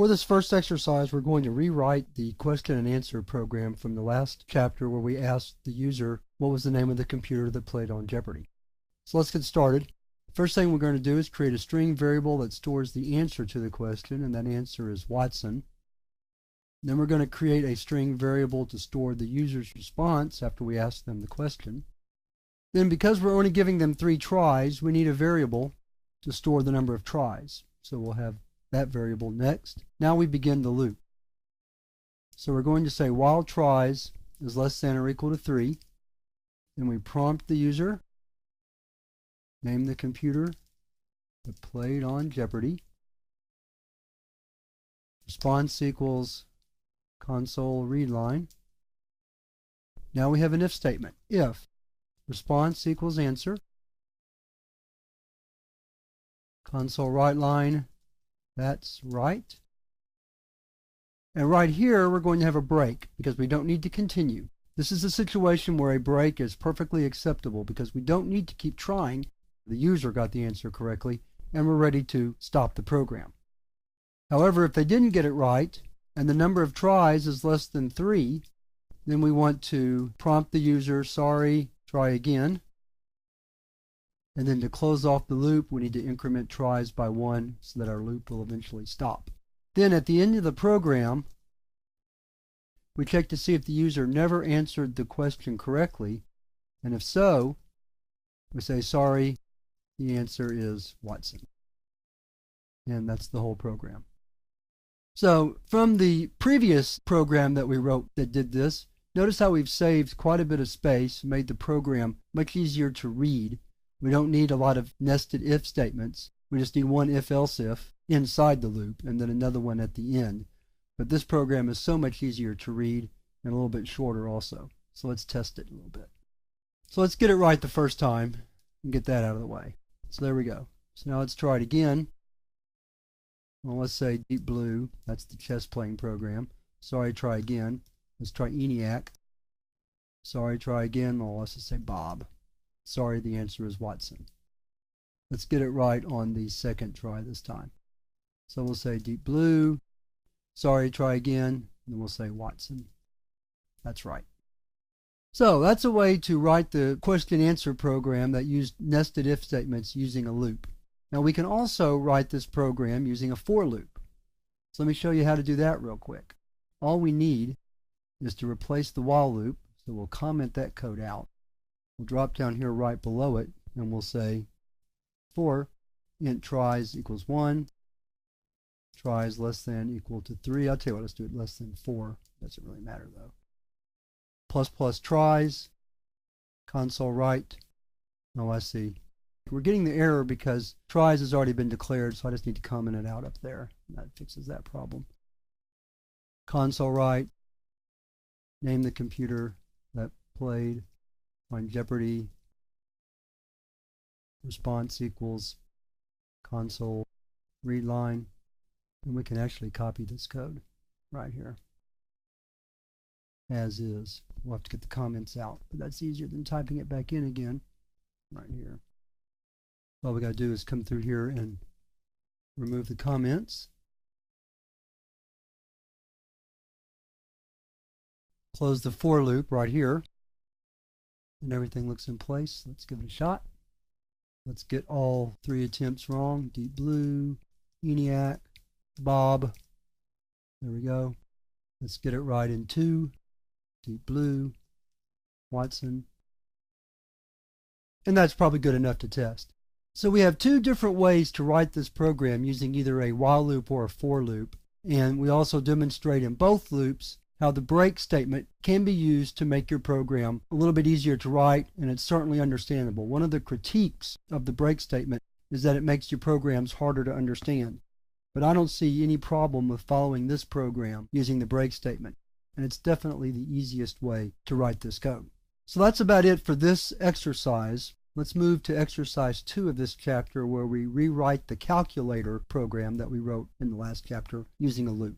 For this first exercise, we're going to rewrite the question and answer program from the last chapter where we asked the user what was the name of the computer that played on Jeopardy. So let's get started. First thing we're going to do is create a string variable that stores the answer to the question, and that answer is Watson. Then we're going to create a string variable to store the user's response after we ask them the question. Then, because we're only giving them 3 tries, we need a variable to store the number of tries. So we'll have that variable next. Now we begin the loop. So we're going to say while tries is less than or equal to 3. Then we prompt the user, name the computer that played on Jeopardy. Response equals console read line. Now we have an if statement. If response equals answer, console write line, that's right. And right here we're going to have a break because we don't need to continue. This is a situation where a break is perfectly acceptable because we don't need to keep trying. The user got the answer correctly and we're ready to stop the program. However, if they didn't get it right and the number of tries is less than 3, then we want to prompt the user, sorry, try again. And then to close off the loop, we need to increment tries by 1 so that our loop will eventually stop. Then at the end of the program, we check to see if the user never answered the question correctly. And if so, we say, sorry, the answer is Watson. And that's the whole program. So from the previous program that we wrote that did this, notice how we've saved quite a bit of space, made the program much easier to read. We don't need a lot of nested if statements. We just need one if-else if inside the loop and then another one at the end. But this program is so much easier to read and a little bit shorter also. So let's test it a little bit. So let's get it right the first time and get that out of the way. So there we go. So now let's try it again. Well, let's say Deep Blue. That's the chess playing program. Sorry, try again. Let's try ENIAC. Sorry, try again. Well, let's just say Bob. Sorry, the answer is Watson. Let's get it right on the second try this time. So we'll say Deep Blue. Sorry, try again. And then we'll say Watson. That's right. So that's a way to write the question answer program that used nested if statements using a loop. Now we can also write this program using a for loop. So let me show you how to do that real quick. All we need is to replace the while loop. So we'll comment that code out. We'll drop down here right below it and we'll say for int tries equals 1, tries less than equal to 3. I'll tell you what, let's do it less than 4. Doesn't really matter though. Plus plus tries, console write. Oh, I see. We're getting the error because tries has already been declared, so I just need to comment it out up there. That fixes that problem. Console write, name the computer that played on Jeopardy. Response equals console read line. And we can actually copy this code right here as is. We'll have to get the comments out, but that's easier than typing it back in again right here. All we got to do is come through here and remove the comments. Close the for loop right here. And everything looks in place. Let's give it a shot. Let's get all 3 attempts wrong. Deep Blue, ENIAC, Bob. There we go. Let's get it right in 2. Deep Blue, Watson. And that's probably good enough to test. So we have 2 different ways to write this program using either a while loop or a for loop. And we also demonstrate in both loops how the break statement can be used to make your program a little bit easier to write, and it's certainly understandable. One of the critiques of the break statement is that it makes your programs harder to understand. But I don't see any problem with following this program using the break statement, and it's definitely the easiest way to write this code. So that's about it for this exercise. Let's move to exercise 2 of this chapter where we rewrite the calculator program that we wrote in the last chapter using a loop.